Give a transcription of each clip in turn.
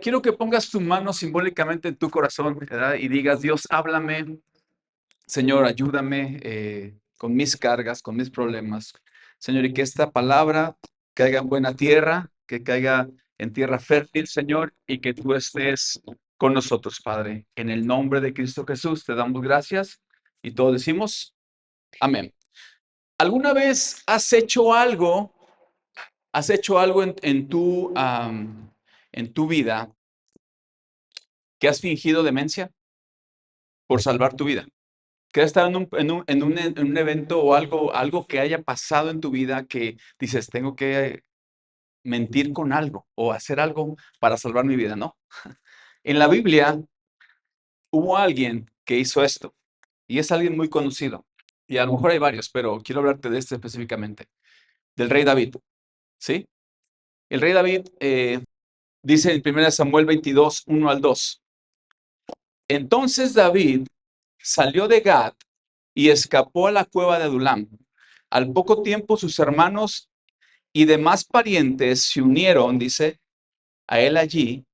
quiero que pongas tu mano simbólicamente en tu corazón, ¿verdad? Y digas, Dios, háblame, Señor, ayúdame con mis cargas, con mis problemas. Señor, y que esta palabra caiga en buena tierra, que caiga en tierra fértil, Señor, y que tú estés con nosotros, Padre. En el nombre de Cristo Jesús te damos gracias y todos decimos, amén. ¿Alguna vez has hecho algo en tu vida que has fingido demencia por salvar tu vida? Que has estado en un evento o algo que haya pasado en tu vida que dices, tengo que mentir con algo o hacer algo para salvar mi vida, ¿no? En la Biblia hubo alguien que hizo esto y es alguien muy conocido. Y a lo mejor hay varios, pero quiero hablarte de este específicamente, del rey David, ¿sí? El rey David dice en 1 Samuel 22, 1 al 2. Entonces David salió de Gad y escapó a la cueva de Adulam. Al poco tiempo sus hermanos y demás parientes se unieron, dice, a él allí.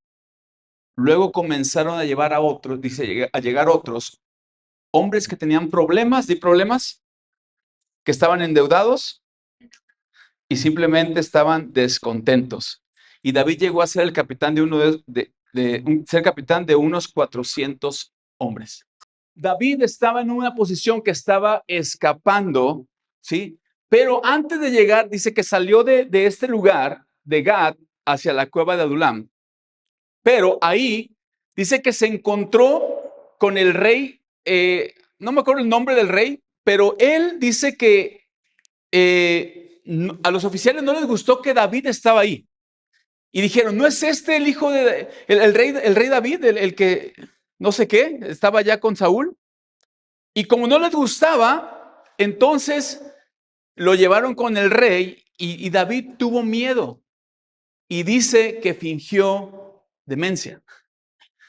Luego comenzaron a llevar a otros, dice, a llegar otros hombres que tenían problemas, que estaban endeudados y simplemente estaban descontentos. Y David llegó a ser el capitán ser capitán de unos 400 hombres. David estaba en una posición que estaba escapando, ¿sí? Pero antes de llegar, dice que salió de este lugar, de Gad, hacia la cueva de Adulam. Pero ahí dice que se encontró con el rey, no me acuerdo el nombre del rey, pero él dice que a los oficiales no les gustó que David estaba ahí. Y dijeron, ¿no es este el hijo de el rey David, el que no sé qué, estaba ya con Saúl? Y como no les gustaba, entonces lo llevaron con el rey y David tuvo miedo y dice que fingió demencia.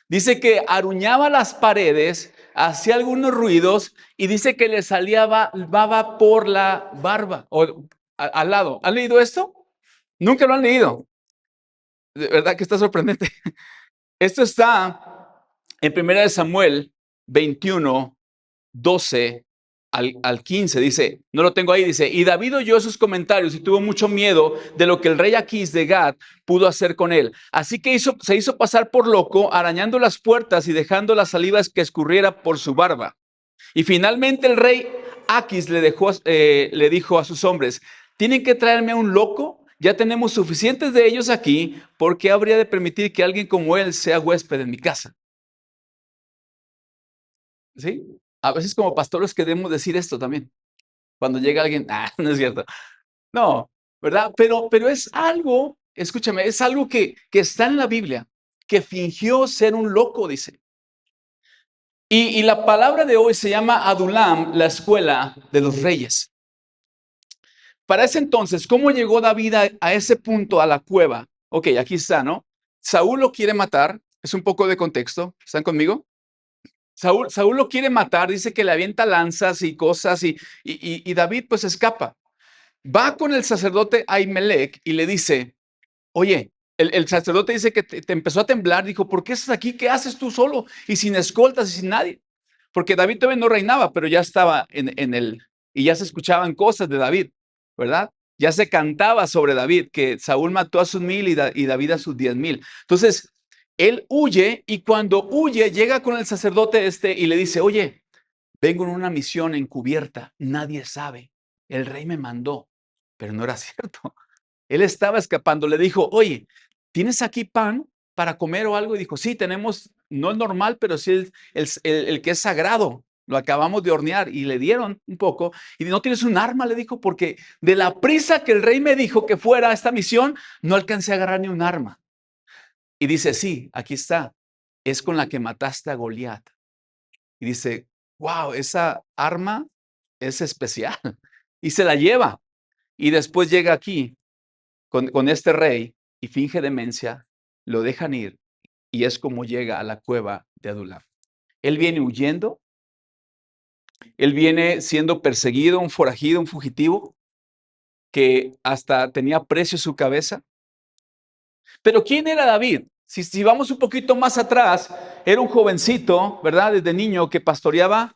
Dice que aruñaba las paredes, hacía algunos ruidos y dice que le salía baba por la barba o al lado. ¿Han leído esto? Nunca lo han leído. De verdad que está sorprendente. Esto está en 1 Samuel 21, 12 al 15, dice, no lo tengo ahí, dice, y David oyó sus comentarios y tuvo mucho miedo de lo que el rey Aquís de Gad pudo hacer con él. Así que se hizo pasar por loco, arañando las puertas y dejando las salivas que escurriera por su barba. Y finalmente el rey Aquís le dijo a sus hombres, ¿tienen que traerme a un loco? Ya tenemos suficientes de ellos aquí, ¿por qué habría de permitir que alguien como él sea huésped en mi casa? ¿Sí? A veces como pastores queremos decir esto también. Cuando llega alguien, no es cierto. No, ¿verdad? Pero es algo, escúchame, es algo que está en la Biblia, que fingió ser un loco, dice. Y la palabra de hoy se llama Adulam, la escuela de los reyes. Para ese entonces, ¿cómo llegó David a ese punto, a la cueva? Ok, aquí está, ¿no? Saúl lo quiere matar, es un poco de contexto, ¿están conmigo? Saúl lo quiere matar, dice que le avienta lanzas y cosas y David pues escapa. Va con el sacerdote Ahimelech y le dice, oye, el sacerdote dice que te empezó a temblar, dijo, ¿por qué estás aquí? ¿Qué haces tú solo? Y sin escoltas y sin nadie. Porque David todavía no reinaba, pero ya estaba y ya se escuchaban cosas de David, ¿verdad? Ya se cantaba sobre David, que Saúl mató a sus 1000 y David a sus 10,000. Entonces, él huye y cuando huye llega con el sacerdote y le dice, oye, vengo en una misión encubierta, nadie sabe, el rey me mandó, pero no era cierto. Él estaba escapando, le dijo, oye, ¿tienes aquí pan para comer o algo? Y dijo, sí, tenemos, no es normal, pero sí el que es sagrado, lo acabamos de hornear y le dieron un poco. Y no tienes un arma, le dijo, porque de la prisa que el rey me dijo que fuera a esta misión, no alcancé a agarrar ni un arma. Y dice, sí, aquí está, es con la que mataste a Goliat. Y dice, wow, esa arma es especial. Y se la lleva. Y después llega aquí con este rey y finge demencia, lo dejan ir y es como llega a la cueva de Adulam. Él viene huyendo, él viene siendo perseguido, un forajido, un fugitivo, que hasta tenía precio su cabeza. Pero ¿quién era David? Si vamos un poquito más atrás, era un jovencito, ¿verdad? Desde niño que pastoreaba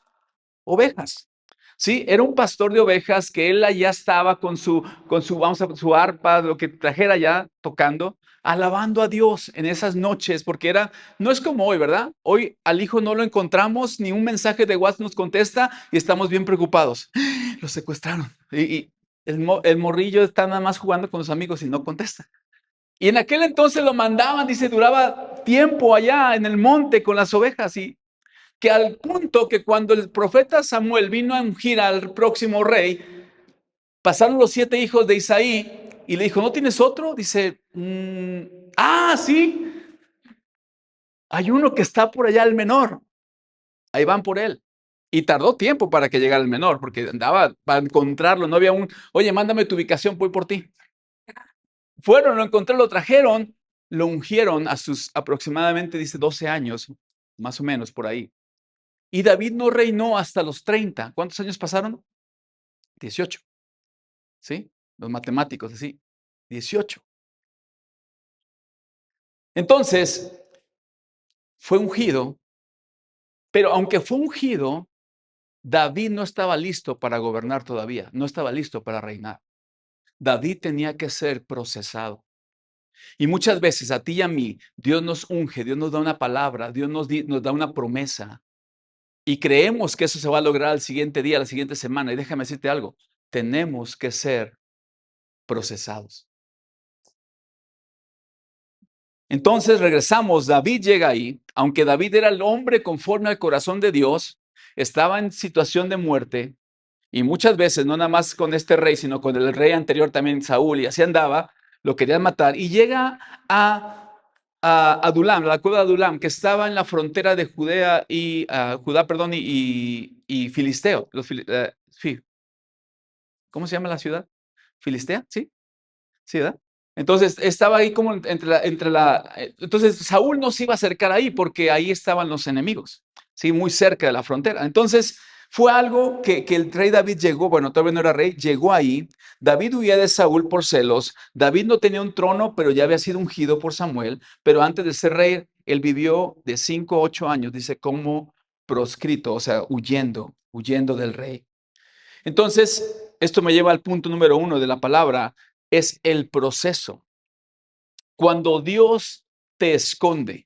ovejas. Sí, era un pastor de ovejas que él allá estaba su arpa, lo que trajera ya tocando, alabando a Dios en esas noches, porque no es como hoy, ¿verdad? Hoy al hijo no lo encontramos, ni un mensaje de WhatsApp nos contesta y estamos bien preocupados. Lo secuestraron. Y el morrillo está nada más jugando con sus amigos y no contesta. Y en aquel entonces lo mandaban, dice, duraba tiempo allá en el monte con las ovejas y que al punto que cuando el profeta Samuel vino a ungir al próximo rey, pasaron los 7 hijos de Isaí y le dijo, ¿no tienes otro? Dice, sí, hay uno que está por allá, el menor. Ahí van por él. Y tardó tiempo para que llegara el menor, porque andaba para encontrarlo. No había oye, mándame tu ubicación, voy por ti. Fueron, lo encontré, lo trajeron, lo ungieron a sus aproximadamente, dice, 12 años, más o menos por ahí. Y David no reinó hasta los 30. ¿Cuántos años pasaron? 18. ¿Sí? Los matemáticos, así. 18. Entonces, fue ungido, pero aunque fue ungido, David no estaba listo para gobernar todavía, no estaba listo para reinar. David tenía que ser procesado. Y muchas veces a ti y a mí, Dios nos unge, Dios nos da una palabra, Dios nos da una promesa. Y creemos que eso se va a lograr al siguiente día, la siguiente semana. Y déjame decirte algo, tenemos que ser procesados. Entonces regresamos, David llega ahí, aunque David era el hombre conforme al corazón de Dios, estaba en situación de muerte y muchas veces, no nada más con este rey, sino con el rey anterior también, Saúl, y así andaba, lo querían matar y llega a Adulam, la cueva de Adulam, que estaba en la frontera de Judea y Judá, perdón, y Filisteo. ¿Cómo se llama la ciudad? ¿Filistea? ¿Sí? ¿Sí, verdad? Entonces estaba ahí como entonces Saúl no se iba a acercar ahí porque ahí estaban los enemigos, sí, muy cerca de la frontera. Entonces fue algo que el rey David llegó, bueno, todavía no era rey, llegó ahí. David huía de Saúl por celos. David no tenía un trono, pero ya había sido ungido por Samuel. Pero antes de ser rey, él vivió de 5 a 8 años, dice, como proscrito, o sea, huyendo del rey. Entonces, esto me lleva al punto número 1 de la palabra, es el proceso. Cuando Dios te esconde,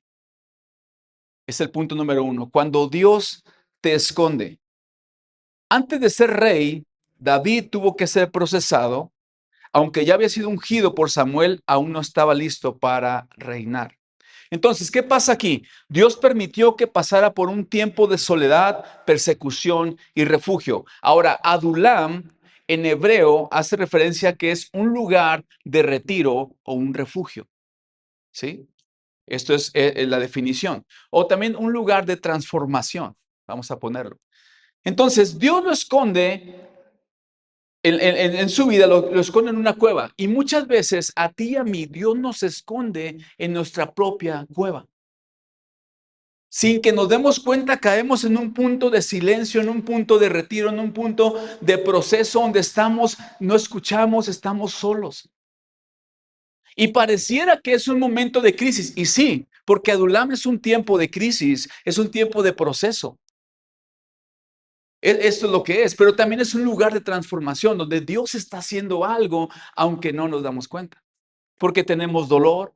es el punto número 1. Cuando Dios te esconde. Antes de ser rey, David tuvo que ser procesado. Aunque ya había sido ungido por Samuel, aún no estaba listo para reinar. Entonces, ¿qué pasa aquí? Dios permitió que pasara por un tiempo de soledad, persecución y refugio. Ahora, Adulam en hebreo hace referencia a que es un lugar de retiro o un refugio. ¿Sí? Esto es la definición. O también un lugar de transformación. Vamos a ponerlo. Entonces, Dios lo esconde en su vida, lo esconde en una cueva. Y muchas veces a ti y a mí, Dios nos esconde en nuestra propia cueva. Sin que nos demos cuenta, caemos en un punto de silencio, en un punto de retiro, en un punto de proceso donde estamos, no escuchamos, estamos solos. Y pareciera que es un momento de crisis. Y sí, porque Adulam es un tiempo de crisis, es un tiempo de proceso. Esto es lo que es, pero también es un lugar de transformación donde Dios está haciendo algo, aunque no nos damos cuenta. Porque tenemos dolor,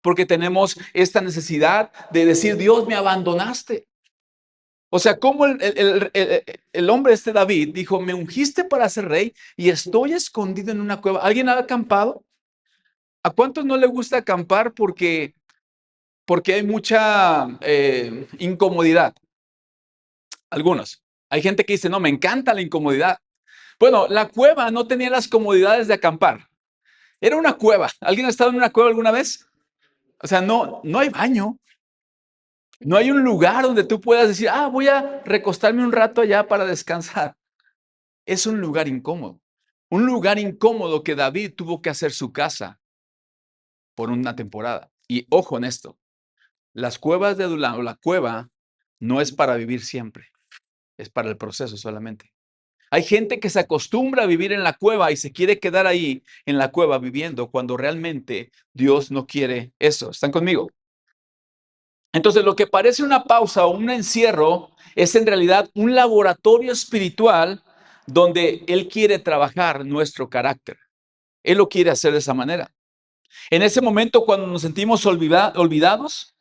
porque tenemos esta necesidad de decir, Dios, me abandonaste. O sea, como el hombre David dijo, me ungiste para ser rey y estoy escondido en una cueva. ¿Alguien ha acampado? ¿A cuántos no le gusta acampar porque hay mucha incomodidad? Algunos. Hay gente que dice, no, me encanta la incomodidad. Bueno, la cueva no tenía las comodidades de acampar. Era una cueva. ¿Alguien ha estado en una cueva alguna vez? O sea, no hay baño. No hay un lugar donde tú puedas decir, voy a recostarme un rato allá para descansar. Es un lugar incómodo. Un lugar incómodo que David tuvo que hacer su casa por una temporada. Y ojo en esto, las cuevas de Adulam, o la cueva, no es para vivir siempre, es para el proceso solamente. Hay gente que se acostumbra a vivir en la cueva y se quiere quedar ahí en la cueva viviendo cuando realmente Dios no quiere eso. ¿Están conmigo? Entonces, lo que parece una pausa o un encierro es en realidad un laboratorio espiritual donde Él quiere trabajar nuestro carácter. Él lo quiere hacer de esa manera. En ese momento, cuando nos sentimos olvidados,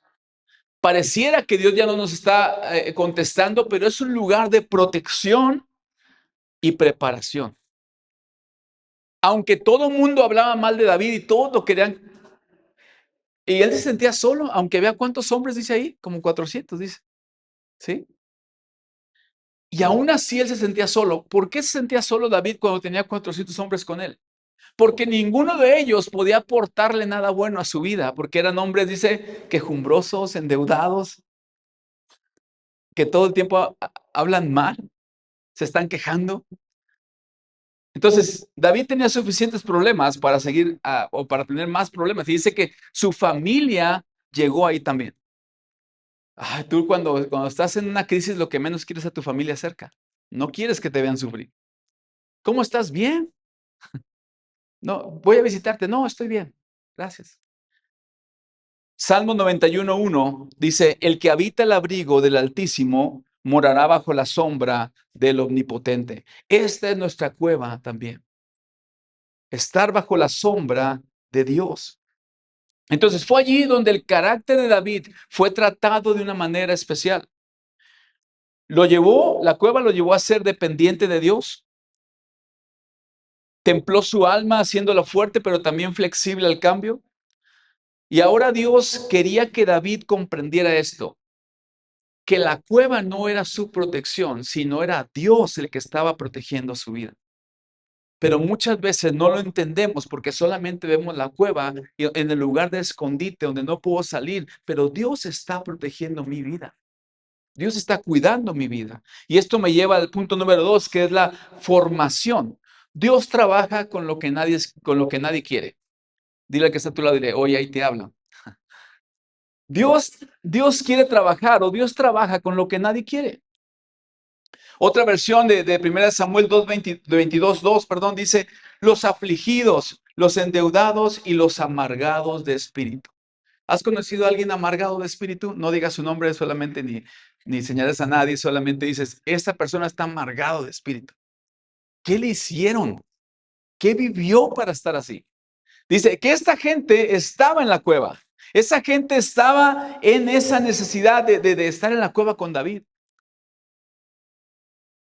pareciera que Dios ya no nos está contestando, pero es un lugar de protección y preparación. Aunque todo el mundo hablaba mal de David y todos lo querían, y él se sentía solo, aunque vea cuántos hombres dice ahí, como 400 dice, ¿sí? Y aún así él se sentía solo. ¿Por qué se sentía solo David cuando tenía 400 hombres con él? Porque ninguno de ellos podía aportarle nada bueno a su vida, porque eran hombres, dice, quejumbrosos, endeudados, que todo el tiempo hablan mal, se están quejando. Entonces, David tenía suficientes problemas para seguir o para tener más problemas. Y dice que su familia llegó ahí también. Tú cuando estás en una crisis, lo que menos quieres es a tu familia cerca. No quieres que te vean sufrir. ¿Cómo estás? Bien. No, voy a visitarte. No, estoy bien. Gracias. Salmo 91:1 dice, el que habita el abrigo del Altísimo morará bajo la sombra del Omnipotente. Esta es nuestra cueva también. Estar bajo la sombra de Dios. Entonces fue allí donde el carácter de David fue tratado de una manera especial. La cueva lo llevó a ser dependiente de Dios. Templó su alma haciéndola fuerte, pero también flexible al cambio. Y ahora Dios quería que David comprendiera esto, que la cueva no era su protección, sino era Dios el que estaba protegiendo su vida. Pero muchas veces no lo entendemos porque solamente vemos la cueva en el lugar de escondite donde no puedo salir, pero Dios está protegiendo mi vida. Dios está cuidando mi vida. Y esto me lleva al punto número 2, que es la formación. Dios trabaja con lo que nadie quiere. Dile al que está a tu lado, dile, oye, ahí te hablo. Dios quiere trabajar o Dios trabaja con lo que nadie quiere. Otra versión de 1 Samuel 22:2, perdón, dice, los afligidos, los endeudados y los amargados de espíritu. ¿Has conocido a alguien amargado de espíritu? No digas su nombre solamente ni señales a nadie, solamente dices, esta persona está amargado de espíritu. ¿Qué le hicieron? ¿Qué vivió para estar así? Dice que esta gente estaba en la cueva. Esa gente estaba en esa necesidad de estar en la cueva con David.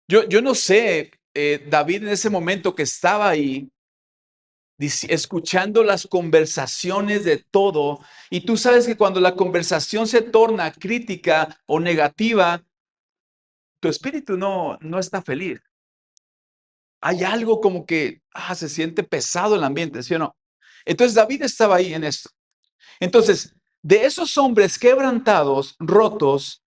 Yo no sé, David en ese momento que estaba ahí, escuchando las conversaciones de todo, y tú sabes que cuando la conversación se torna crítica o negativa, tu espíritu no está feliz. Hay algo como que se siente pesado el ambiente, ¿sí o no? Entonces David estaba ahí en esto. Entonces, de esos hombres quebrantados, rotos,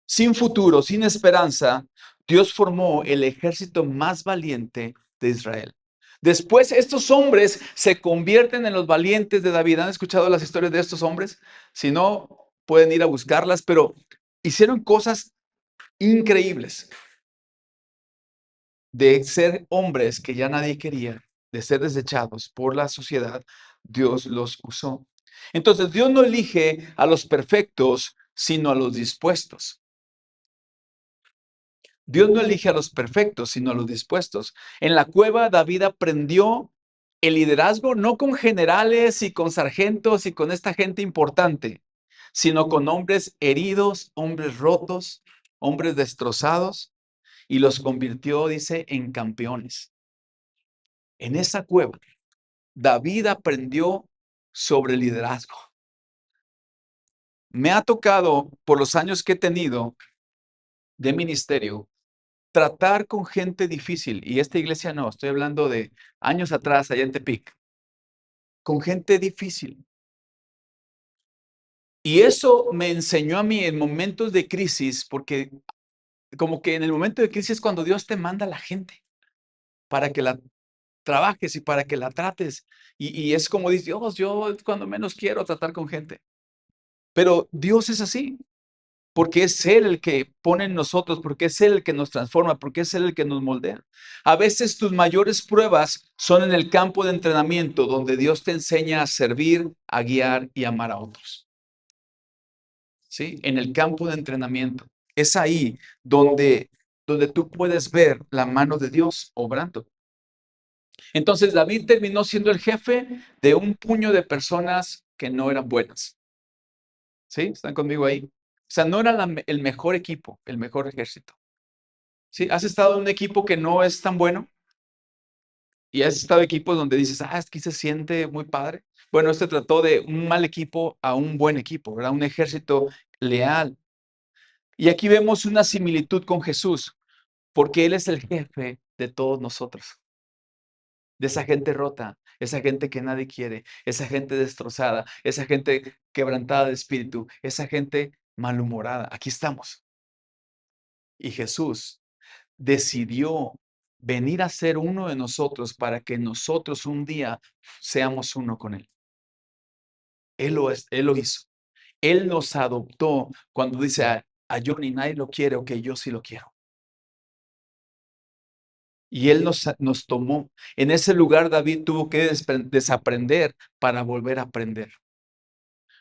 sin futuro, sin esperanza, Dios formó el ejército más valiente de Israel. Después, estos hombres se convierten en los valientes de David. ¿Han escuchado las historias de estos hombres? Si no, pueden ir a buscarlas, pero hicieron cosas increíbles. De ser hombres que ya nadie quería, de ser desechados por la sociedad, Dios los usó. Entonces, Dios no elige a los perfectos, sino a los dispuestos. Dios no elige a los perfectos, sino a los dispuestos. En la cueva, David aprendió el liderazgo no con generales y con sargentos y con esta gente importante, sino con hombres heridos, hombres rotos, hombres destrozados, y los convirtió, dice, en campeones. En esa cueva, David aprendió sobre liderazgo. Me ha tocado, por los años que he tenido de ministerio, tratar con gente difícil, y esta iglesia no, estoy hablando de años atrás, allá en Tepic, con gente difícil. Y eso me enseñó a mí en momentos de crisis, porque como que en el momento de crisis es cuando Dios te manda a la gente para que la trabajes y para que la trates. Y es como dice Dios, yo cuando menos quiero tratar con gente. Pero Dios es así. Porque es Él el que pone en nosotros, porque es Él el que nos transforma, porque es Él el que nos moldea. A veces tus mayores pruebas son en el campo de entrenamiento, donde Dios te enseña a servir, a guiar y amar a otros. ¿sí? En el campo de entrenamiento. Es ahí donde tú puedes ver la mano de Dios obrando. Entonces David terminó siendo el jefe de un puño de personas que no eran buenas. ¿Sí? ¿Están conmigo ahí? O sea, no era el mejor equipo, el mejor ejército. ¿Sí? ¿Has estado en un equipo que no es tan bueno? ¿Y has estado en equipos donde dices, aquí se siente muy padre? Bueno, este trató de un mal equipo a un buen equipo, ¿verdad? Un ejército leal. Y aquí vemos una similitud con Jesús, porque Él es el jefe de todos nosotros, de esa gente rota, esa gente que nadie quiere, esa gente destrozada, esa gente quebrantada de espíritu, esa gente malhumorada. Aquí estamos. Y Jesús decidió venir a ser uno de nosotros para que nosotros un día seamos uno con Él. Él lo hizo. Él nos adoptó cuando dice a Johnny nadie lo quiere, ok, yo sí lo quiero. Y Él nos tomó. En ese lugar David tuvo que desaprender para volver a aprender.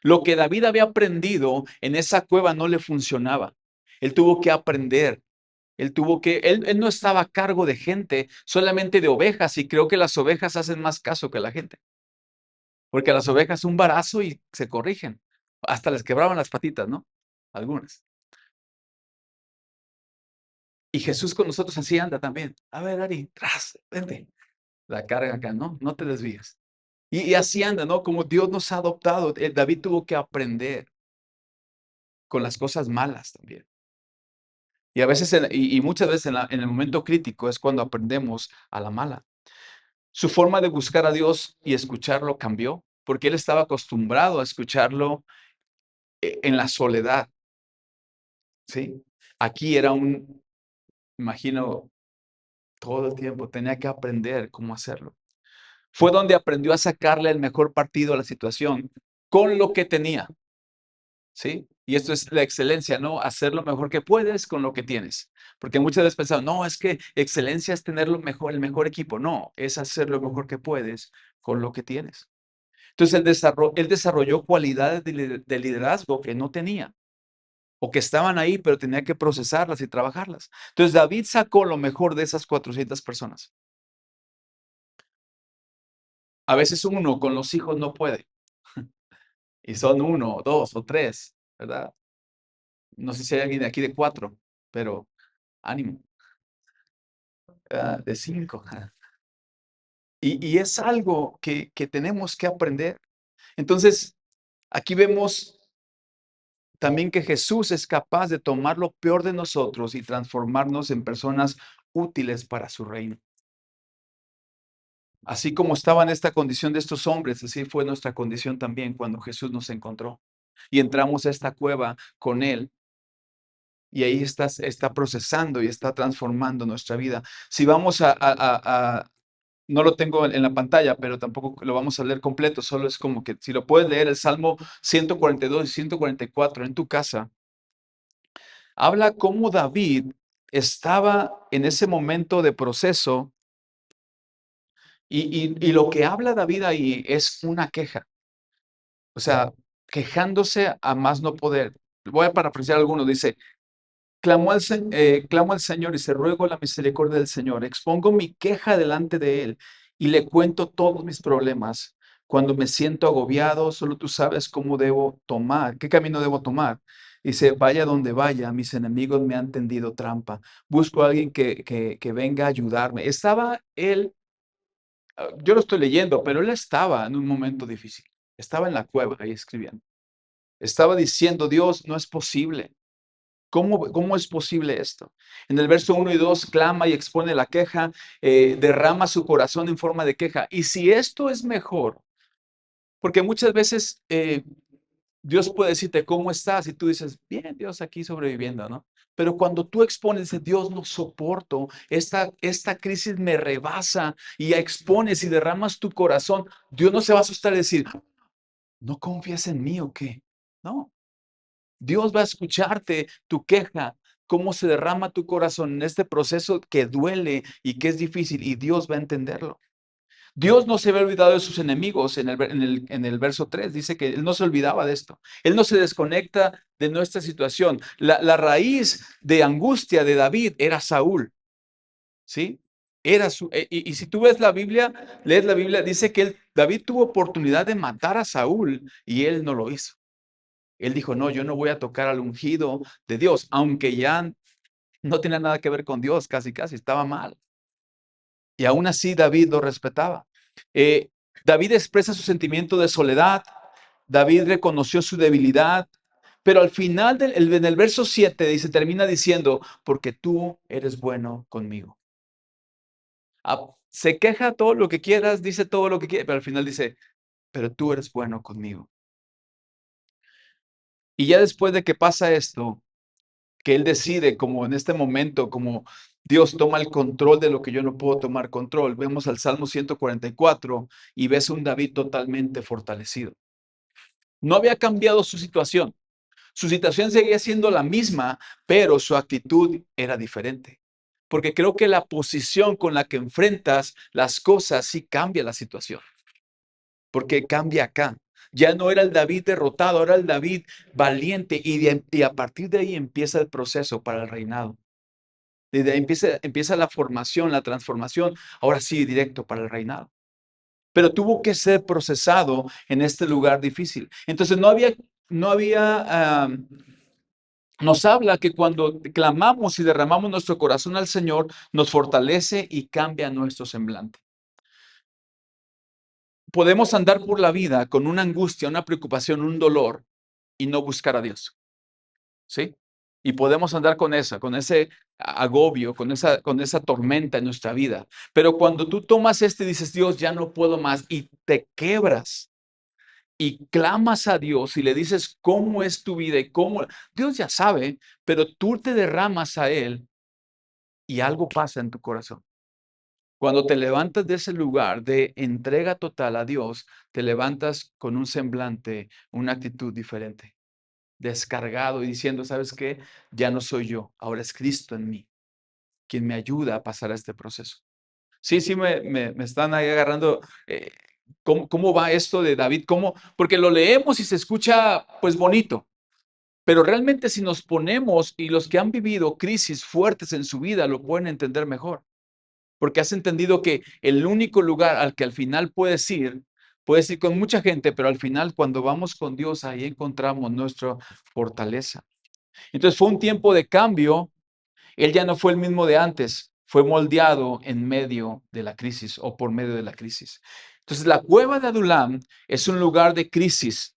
Lo que David había aprendido en esa cueva no le funcionaba. Él tuvo que aprender. Él no estaba a cargo de gente, solamente de ovejas, y creo que las ovejas hacen más caso que la gente. Porque las ovejas un varazo y se corrigen. Hasta les quebraban las patitas, ¿no? Algunas. Y Jesús con nosotros así anda también. A ver, Ari, vente. La carga acá, ¿no? No te desvíes. Y así anda, ¿no? Como Dios nos ha adoptado. David tuvo que aprender con las cosas malas también. Y a veces, y muchas veces en el momento crítico es cuando aprendemos a la mala. Su forma de buscar a Dios y escucharlo cambió, porque él estaba acostumbrado a escucharlo en la soledad, ¿sí? Aquí era imagino, todo el tiempo, tenía que aprender cómo hacerlo. Fue donde aprendió a sacarle el mejor partido a la situación con lo que tenía. ¿Sí? Y esto es la excelencia, ¿no? Hacer lo mejor que puedes con lo que tienes. Porque muchas veces pensamos, no, es que excelencia es tener el mejor equipo. No, es hacer lo mejor que puedes con lo que tienes. Entonces, él desarrolló cualidades de liderazgo que no tenía o que estaban ahí, pero tenía que procesarlas y trabajarlas. Entonces, David sacó lo mejor de esas 400 personas. A veces uno con los hijos no puede. Y son uno, dos o tres, ¿verdad? No sé si hay alguien de aquí de 4, pero ánimo. De 5. Y es algo que tenemos que aprender. Entonces, aquí vemos también que Jesús es capaz de tomar lo peor de nosotros y transformarnos en personas útiles para su reino. Así como estaba en esta condición de estos hombres, así fue nuestra condición también cuando Jesús nos encontró. Y entramos a esta cueva con Él. Y ahí está procesando y está transformando nuestra vida. Si vamos no lo tengo en la pantalla, pero tampoco lo vamos a leer completo, solo es como que si lo puedes leer, el Salmo 142 y 144 en tu casa, habla cómo David estaba en ese momento de proceso y lo que habla David ahí es una queja, o sea, quejándose a más no poder. Voy a parafrasear algunos, dice, clamo al Señor y se ruego la misericordia del Señor. Expongo mi queja delante de Él y le cuento todos mis problemas. Cuando me siento agobiado, solo tú sabes cómo debo tomar, qué camino debo tomar. Dice, vaya donde vaya, mis enemigos me han tendido trampa. Busco a alguien que venga a ayudarme. Estaba él, yo lo estoy leyendo, pero él estaba en un momento difícil. Estaba en la cueva ahí escribiendo. Estaba diciendo, Dios, no es posible. ¿Cómo es posible esto? En el verso 1 y 2 clama y expone la queja, derrama su corazón en forma de queja. Y si esto es mejor, porque muchas veces Dios puede decirte, ¿cómo estás? Y tú dices, bien, Dios, aquí sobreviviendo, ¿no? Pero cuando tú expones, dices, Dios, no soporto, esta crisis me rebasa y expones y derramas tu corazón, Dios no se va a asustar y decir, ¿no confías en mí o qué? No, Dios va a escucharte tu queja, cómo se derrama tu corazón en este proceso que duele y que es difícil, y Dios va a entenderlo. Dios no se había olvidado de sus enemigos en el verso 3. Dice que Él no se olvidaba de esto. Él no se desconecta de nuestra situación. La raíz de angustia de David era Saúl, ¿sí? Y si tú ves la Biblia, lees la Biblia, dice que David tuvo oportunidad de matar a Saúl y él no lo hizo. Él dijo, no, yo no voy a tocar al ungido de Dios, aunque ya no tenía nada que ver con Dios, casi, estaba mal. Y aún así David lo respetaba. Eh, David expresa su sentimiento de soledad, David reconoció su debilidad, pero al final en el verso 7 dice, termina diciendo, porque tú eres bueno conmigo. Se queja todo lo que quieras, dice todo lo que quiere, pero al final dice, pero tú eres bueno conmigo. Y ya después de que pasa esto, que él decide, como en este momento, como Dios toma el control de lo que yo no puedo tomar control. Vemos al Salmo 144 y ves un David totalmente fortalecido. No había cambiado su situación. Su situación seguía siendo la misma, pero su actitud era diferente. Porque creo que la posición con la que enfrentas las cosas sí cambia la situación. Porque cambia acá. Ya no era el David derrotado, era el David valiente y a partir de ahí empieza el proceso para el reinado. Desde ahí empieza la formación, la transformación, ahora sí, directo para el reinado. Pero tuvo que ser procesado en este lugar difícil. Entonces nos habla que cuando clamamos y derramamos nuestro corazón al Señor, nos fortalece y cambia nuestro semblante. Podemos andar por la vida con una angustia, una preocupación, un dolor y no buscar a Dios. ¿Sí? Y podemos andar con ese agobio, con esa tormenta en nuestra vida. Pero cuando tú tomas y dices, Dios, ya no puedo más, y te quebras y clamas a Dios y le dices cómo es tu vida y cómo, Dios ya sabe, pero tú te derramas a Él y algo pasa en tu corazón. Cuando te levantas de ese lugar de entrega total a Dios, te levantas con un semblante, una actitud diferente, descargado y diciendo, ¿sabes qué? Ya no soy yo, ahora es Cristo en mí, quien me ayuda a pasar a este proceso. Sí, me están ahí agarrando. ¿Cómo va esto de David? Porque lo leemos y se escucha pues bonito, pero realmente si nos ponemos y los que han vivido crisis fuertes en su vida lo pueden entender mejor, porque has entendido que el único lugar al que al final puedes ir con mucha gente, pero al final cuando vamos con Dios ahí encontramos nuestra fortaleza. Entonces fue un tiempo de cambio. Él ya no fue el mismo de antes, fue moldeado en medio de la crisis o por medio de la crisis. Entonces, la cueva de Adulam es un lugar de crisis.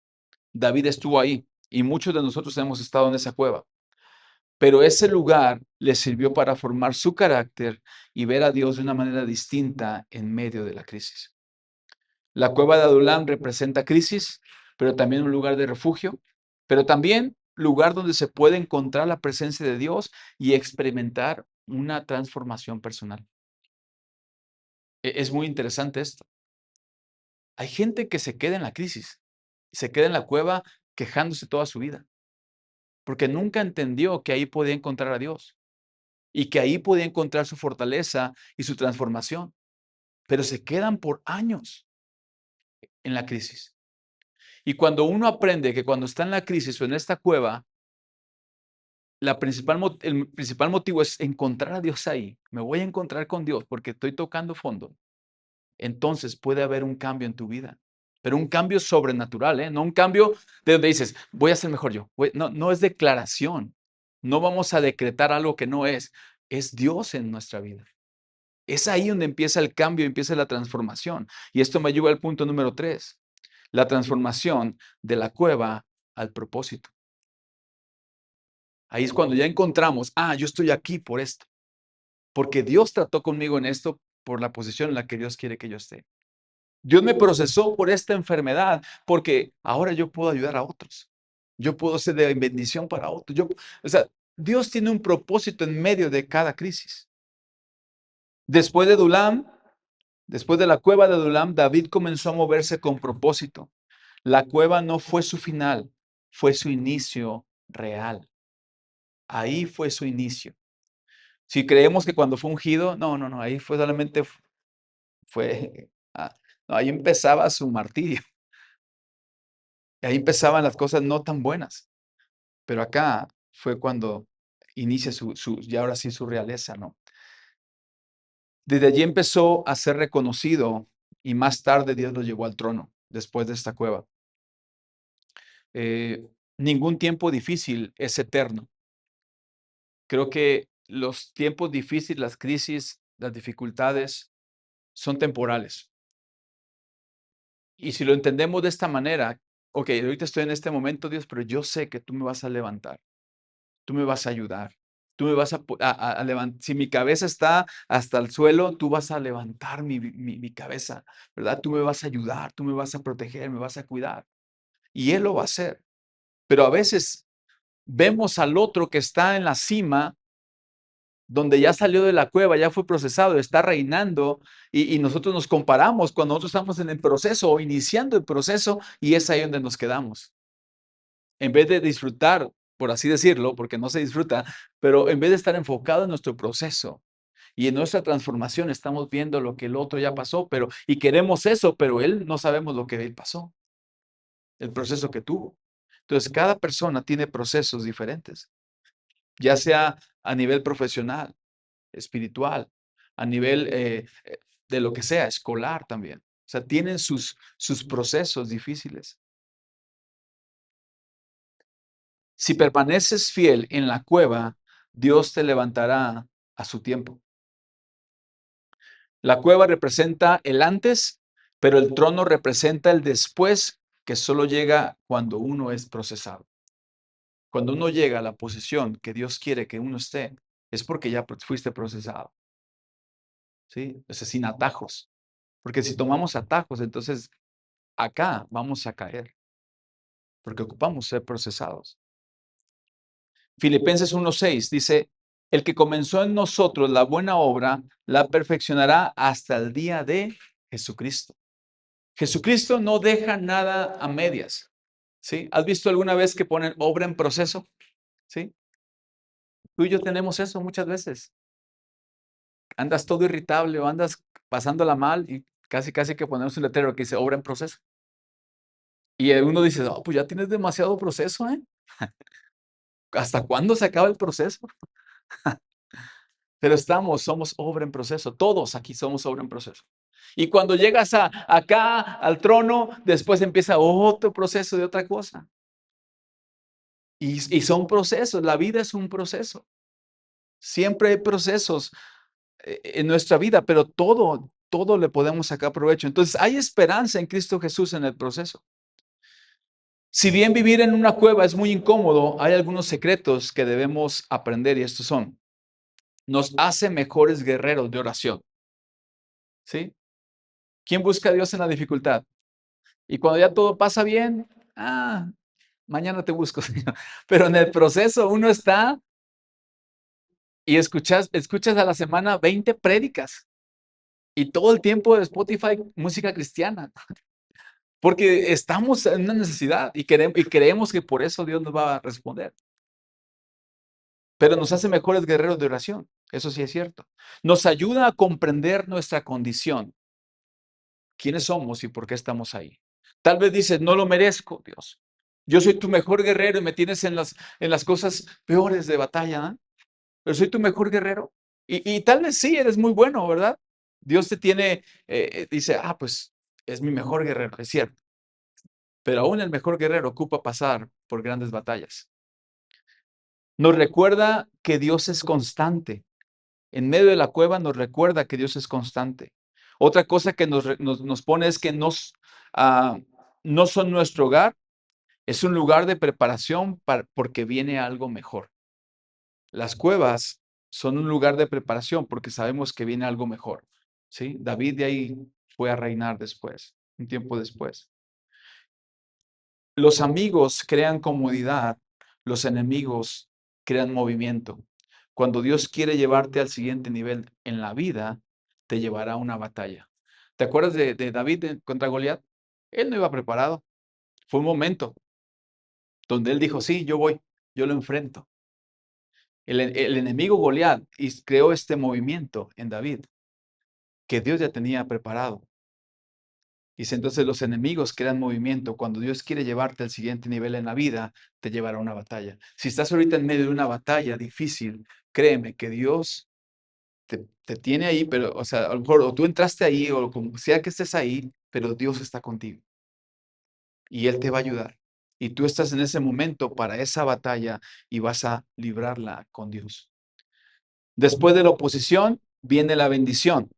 David estuvo ahí y muchos de nosotros hemos estado en esa cueva. Pero ese lugar le sirvió para formar su carácter y ver a Dios de una manera distinta en medio de la crisis. La cueva de Adulam representa crisis, pero también un lugar de refugio, pero también lugar donde se puede encontrar la presencia de Dios y experimentar una transformación personal. Es muy interesante esto. Hay gente que se queda en la crisis, se queda en la cueva quejándose toda su vida, porque nunca entendió que ahí podía encontrar a Dios y que ahí podía encontrar su fortaleza y su transformación, pero se quedan por años en la crisis. Y cuando uno aprende que cuando está en la crisis o en esta cueva, el principal motivo es encontrar a Dios ahí. Me voy a encontrar con Dios porque estoy tocando fondo. Entonces puede haber un cambio en tu vida, pero un cambio sobrenatural, ¿eh? No un cambio de donde dices, voy a ser mejor yo. No, no es declaración. No vamos a decretar algo que no es. Es Dios en nuestra vida. Es ahí donde empieza el cambio, empieza la transformación. Y esto me lleva al punto número 3, la transformación de la cueva al propósito. Ahí es cuando ya encontramos, yo estoy aquí por esto, porque Dios trató conmigo en esto por la posición en la que Dios quiere que yo esté. Dios me procesó por esta enfermedad porque ahora yo puedo ayudar a otros. Yo puedo ser de bendición para otros. Dios tiene un propósito en medio de cada crisis. Después de Adulam, después de la cueva de Adulam, David comenzó a moverse con propósito. La cueva no fue su final, fue su inicio real. Ahí fue su inicio. Si creemos que cuando fue ungido, no, ahí fue solamente fue Ahí empezaba su martirio, ahí empezaban las cosas no tan buenas, pero acá fue cuando inicia ya ahora sí su realeza, ¿no? Desde allí empezó a ser reconocido y más tarde Dios lo llevó al trono después de esta cueva. Eh, Ningún tiempo difícil es eterno. Creo que los tiempos difíciles, las crisis, las dificultades son temporales. Y si lo entendemos de esta manera, ok, ahorita estoy en este momento, Dios, pero yo sé que tú me vas a levantar, tú me vas a ayudar, tú me vas a levantar. Si mi cabeza está hasta el suelo, tú vas a levantar mi cabeza, ¿verdad? Tú me vas a ayudar, tú me vas a proteger, me vas a cuidar. Y Él lo va a hacer. Pero a veces vemos al otro que está en la cima, donde ya salió de la cueva, ya fue procesado, está reinando, y nosotros nos comparamos cuando nosotros estamos en el proceso o iniciando el proceso, y es ahí donde nos quedamos. En vez de disfrutar, por así decirlo, porque no se disfruta, pero en vez de estar enfocado en nuestro proceso y en nuestra transformación, estamos viendo lo que el otro ya pasó, y queremos eso, pero él no sabemos lo que él pasó, el proceso que tuvo. Entonces, cada persona tiene procesos diferentes, ya sea a nivel profesional, espiritual, a nivel de lo que sea, escolar también. O sea, tienen sus procesos difíciles. Si permaneces fiel en la cueva, Dios te levantará a su tiempo. La cueva representa el antes, pero el trono representa el después, que solo llega cuando uno es procesado. Cuando uno llega a la posición que Dios quiere que uno esté, es porque ya fuiste procesado, ¿sí? O sea, sin atajos. Porque si tomamos atajos, entonces acá vamos a caer, porque ocupamos ser procesados. Filipenses 1:6 dice, el que comenzó en nosotros la buena obra, la perfeccionará hasta el día de Jesucristo. Jesucristo no deja nada a medias, ¿sí? ¿Has visto alguna vez que ponen obra en proceso? ¿Sí? Tú y yo tenemos eso muchas veces. Andas todo irritable o andas pasándola mal y casi, casi que ponemos un letrero que dice obra en proceso. Y uno dice, oh, pues ya tienes demasiado proceso, ¿eh? ¿Hasta cuándo se acaba el proceso? Pero somos obra en proceso. Todos aquí somos obra en proceso. Y cuando llegas acá al trono, después empieza otro proceso de otra cosa. Y son procesos. La vida es un proceso. Siempre hay procesos en nuestra vida, pero todo le podemos sacar provecho. Entonces, hay esperanza en Cristo Jesús en el proceso. Si bien vivir en una cueva es muy incómodo, hay algunos secretos que debemos aprender y estos son, nos hace mejores guerreros de oración. ¿Sí? ¿Quién busca a Dios en la dificultad? Y cuando ya todo pasa bien, mañana te busco, Señor. Pero en el proceso uno está y escuchas a la semana 20 prédicas y todo el tiempo de Spotify música cristiana, porque estamos en una necesidad y creemos que por eso Dios nos va a responder. Pero nos hace mejores guerreros de oración, eso sí es cierto. Nos ayuda a comprender nuestra condición, quiénes somos y por qué estamos ahí. Tal vez dices, no lo merezco, Dios. Yo soy tu mejor guerrero y me tienes en las cosas peores de batalla, ¿eh? Pero soy tu mejor guerrero. Y tal vez sí, eres muy bueno, ¿verdad? Dios te tiene, dice, pues es mi mejor guerrero, es cierto. Pero aún el mejor guerrero ocupa pasar por grandes batallas. Nos recuerda que Dios es constante. En medio de la cueva nos recuerda que Dios es constante. Otra cosa que nos pone es que ah, no son nuestro hogar, es un lugar de preparación porque viene algo mejor. Las cuevas son un lugar de preparación porque sabemos que viene algo mejor. ¿Sí? David de ahí fue a reinar después, un tiempo después. Los amigos crean comodidad, los enemigos crean movimiento. Cuando Dios quiere llevarte al siguiente nivel en la vida, te llevará a una batalla. ¿Te acuerdas de David contra Goliat? Él no iba preparado. Fue un momento donde él dijo, sí, yo voy, yo lo enfrento. El enemigo Goliat creó este movimiento en David que Dios ya tenía preparado. Dice, entonces los enemigos crean movimiento. Cuando Dios quiere llevarte al siguiente nivel en la vida, te llevará a una batalla. Si estás ahorita en medio de una batalla difícil, créeme que Dios te tiene ahí, pero, o sea, a lo mejor o tú entraste ahí o como sea que estés ahí, pero Dios está contigo y Él te va a ayudar. Y tú estás en ese momento para esa batalla y vas a librarla con Dios. Después de la oposición viene la bendición.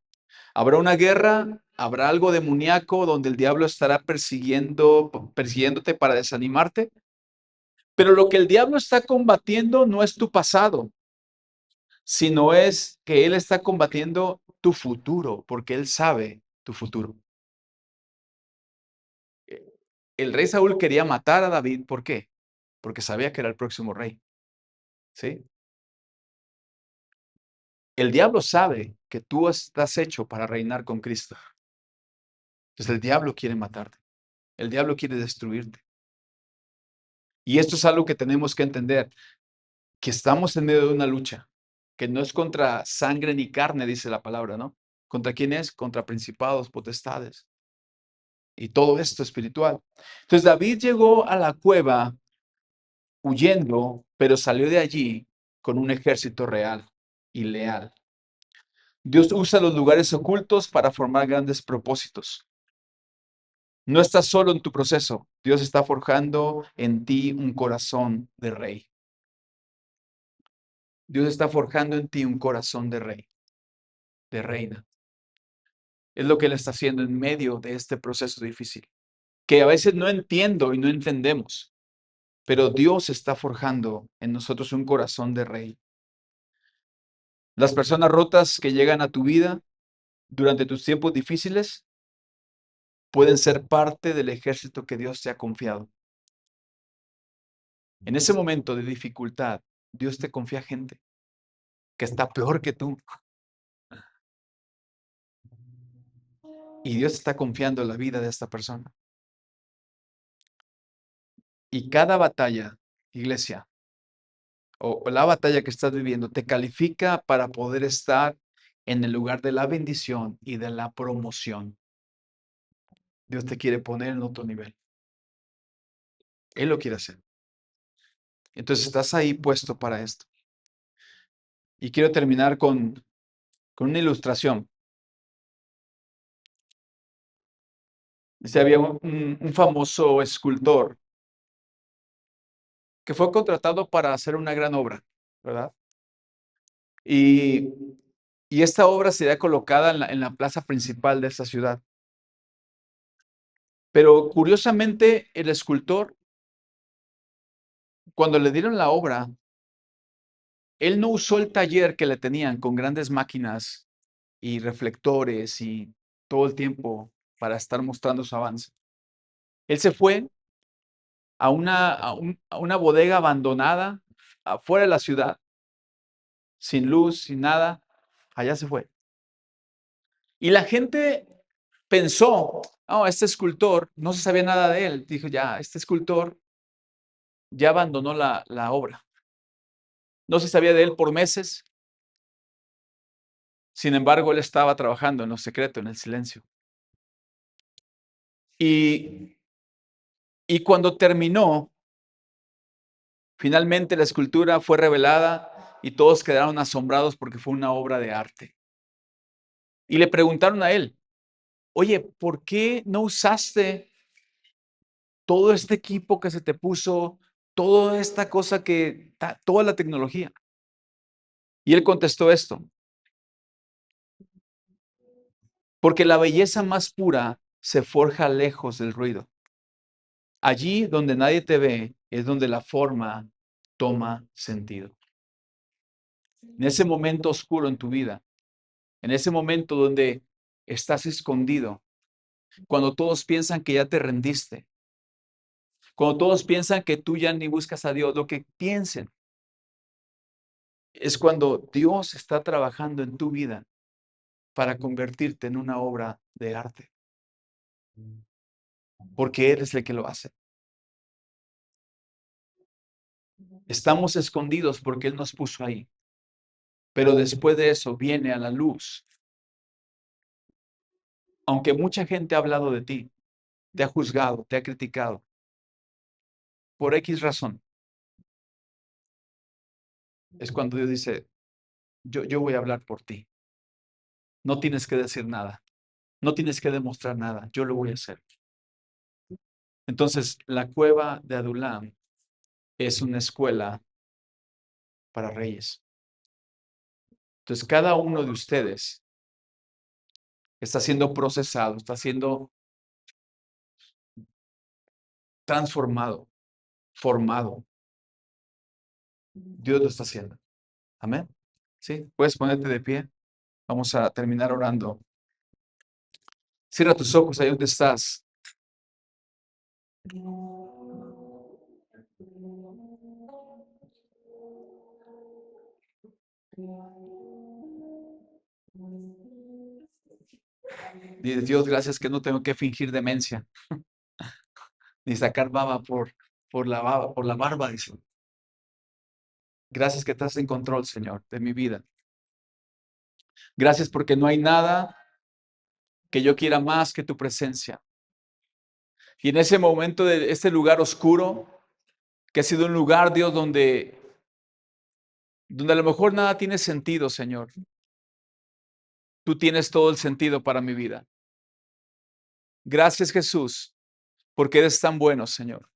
Habrá una guerra, habrá algo demoníaco donde el diablo estará persiguiéndote para desanimarte, pero lo que el diablo está combatiendo no es tu pasado, sino es que él está combatiendo tu futuro, porque él sabe tu futuro. El rey Saúl quería matar a David, ¿por qué? Porque sabía que era el próximo rey, ¿sí? El diablo sabe que tú estás hecho para reinar con Cristo. Entonces el diablo quiere matarte, el diablo quiere destruirte. Y esto es algo que tenemos que entender, que estamos en medio de una lucha, que no es contra sangre ni carne, dice la palabra, ¿no? ¿Contra quién es? Contra principados, potestades y todo esto espiritual. Entonces David llegó a la cueva huyendo, pero salió de allí con un ejército real y leal. Dios usa los lugares ocultos para formar grandes propósitos. No estás solo en tu proceso. Dios está forjando en ti un corazón de rey. Dios está forjando en ti un corazón de rey, de reina. Es lo que Él está haciendo en medio de este proceso difícil, que a veces no entiendo y no entendemos, pero Dios está forjando en nosotros un corazón de rey. Las personas rotas que llegan a tu vida durante tus tiempos difíciles pueden ser parte del ejército que Dios te ha confiado. En ese momento de dificultad, Dios te confía gente que está peor que tú. Y Dios está confiando en la vida de esta persona. Y cada batalla, iglesia, o la batalla que estás viviendo, te califica para poder estar en el lugar de la bendición y de la promoción. Dios te quiere poner en otro nivel. Él lo quiere hacer. Entonces estás ahí puesto para esto. Y quiero terminar con una ilustración. Dice, había un famoso escultor que fue contratado para hacer una gran obra, ¿verdad? Y, y esta obra sería colocada en la plaza principal de esta ciudad. Pero curiosamente, el escultor, cuando le dieron la obra, él no usó el taller que le tenían con grandes máquinas y reflectores y todo el tiempo para estar mostrando su avance. Él se fue a una bodega abandonada afuera de la ciudad, sin luz, sin nada. Allá se fue. Y la gente pensó, oh, este escultor, no se sabía nada de él. Dijo, ya, este escultor ya abandonó la obra. No se sabía de él por meses. Sin embargo, él estaba trabajando en lo secreto, en el silencio. Y, y cuando terminó, finalmente la escultura fue revelada y todos quedaron asombrados porque fue una obra de arte. Y le preguntaron a él, oye, ¿por qué no usaste todo este equipo que se te puso, toda esta cosa toda la tecnología? Y él contestó esto, porque la belleza más pura se forja lejos del ruido. Allí donde nadie te ve es donde la forma toma sentido. En ese momento oscuro en tu vida, en ese momento donde estás escondido, cuando todos piensan que ya te rendiste, cuando todos piensan que tú ya ni buscas a Dios, lo que piensen es cuando Dios está trabajando en tu vida para convertirte en una obra de arte, porque eres el que lo hace. Estamos escondidos porque Él nos puso ahí, pero después de eso viene a la luz aunque mucha gente ha hablado de ti, te ha juzgado, te ha criticado, por X razón, es cuando Dios dice, yo voy a hablar por ti. No tienes que decir nada, no tienes que demostrar nada, yo lo voy a hacer. Entonces, la cueva de Adulam es una escuela para reyes. Entonces, cada uno de ustedes está siendo procesado, está siendo transformado, formado. Dios lo está haciendo. Amén. Sí, puedes ponerte de pie. Vamos a terminar orando. Cierra tus ojos ahí donde estás. Dice Dios, gracias que no tengo que fingir demencia, ni sacar baba por la baba, por la barba, dice. Gracias que estás en control, Señor, de mi vida. Gracias porque no hay nada que yo quiera más que tu presencia. Y en ese momento de este lugar oscuro, que ha sido un lugar, Dios, donde a lo mejor nada tiene sentido, Señor. Tú tienes todo el sentido para mi vida. Gracias, Jesús, porque eres tan bueno, Señor.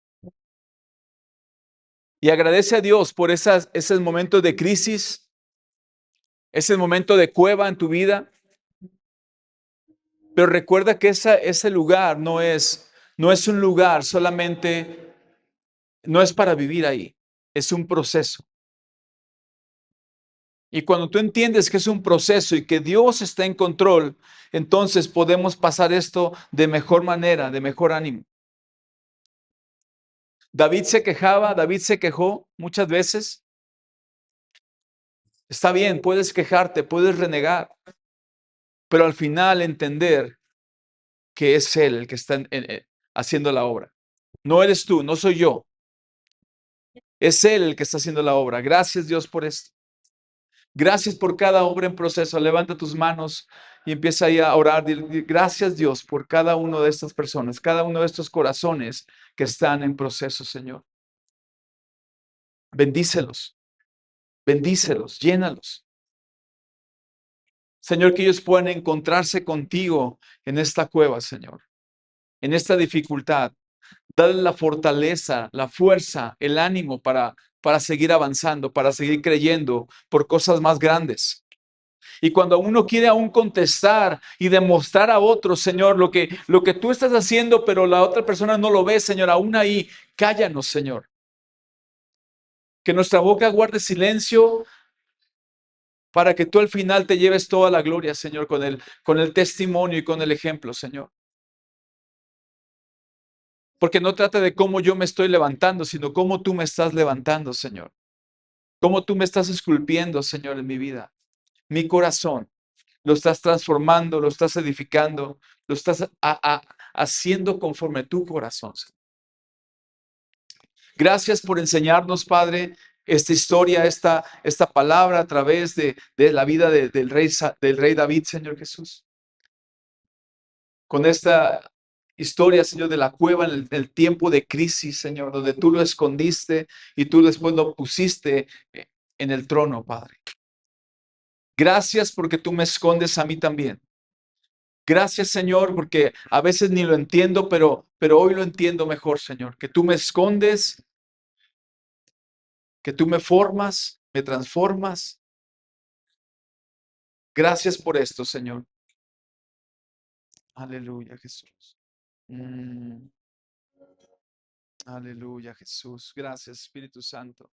Y agradece a Dios por esos momentos de crisis, ese momento de cueva en tu vida. Pero recuerda que ese lugar no es un lugar solamente, no es para vivir ahí, es un proceso. Y cuando tú entiendes que es un proceso y que Dios está en control, entonces podemos pasar esto de mejor manera, de mejor ánimo. David se quejaba, David se quejó muchas veces. Está bien, puedes quejarte, puedes renegar, pero al final entender que es Él el que está haciendo la obra. No eres tú, no soy yo. Es Él el que está haciendo la obra. Gracias, Dios, por esto. Gracias por cada obra en proceso. Levanta tus manos y empieza ahí a orar. Gracias, Dios, por cada una de estas personas, cada uno de estos corazones que están en proceso, Señor. Bendícelos, bendícelos, llénalos. Señor, que ellos puedan encontrarse contigo en esta cueva, Señor, en esta dificultad. Dale la fortaleza, la fuerza, el ánimo para seguir avanzando, para seguir creyendo por cosas más grandes. Y cuando uno quiere aún contestar y demostrar a otros, Señor, lo que tú estás haciendo, pero la otra persona no lo ve, Señor, aún ahí, cállanos, Señor. Que nuestra boca guarde silencio para que tú al final te lleves toda la gloria, Señor, con el testimonio y con el ejemplo, Señor. Porque no trata de cómo yo me estoy levantando, sino cómo tú me estás levantando, Señor. Cómo tú me estás esculpiendo, Señor, en mi vida. Mi corazón lo estás transformando, lo estás edificando, lo estás haciendo conforme tu corazón, Señor. Gracias por enseñarnos, Padre, esta historia, esta palabra a través de la vida del rey David, Señor Jesús. Con esta historia, Señor, de la cueva en el tiempo de crisis, Señor, donde tú lo escondiste y tú después lo pusiste en el trono, Padre. Gracias porque tú me escondes a mí también. Gracias, Señor, porque a veces ni lo entiendo, pero hoy lo entiendo mejor, Señor. Que tú me escondes, que tú me formas, me transformas. Gracias por esto, Señor. Aleluya, Jesús. Aleluya, Jesús. Gracias, Espíritu Santo.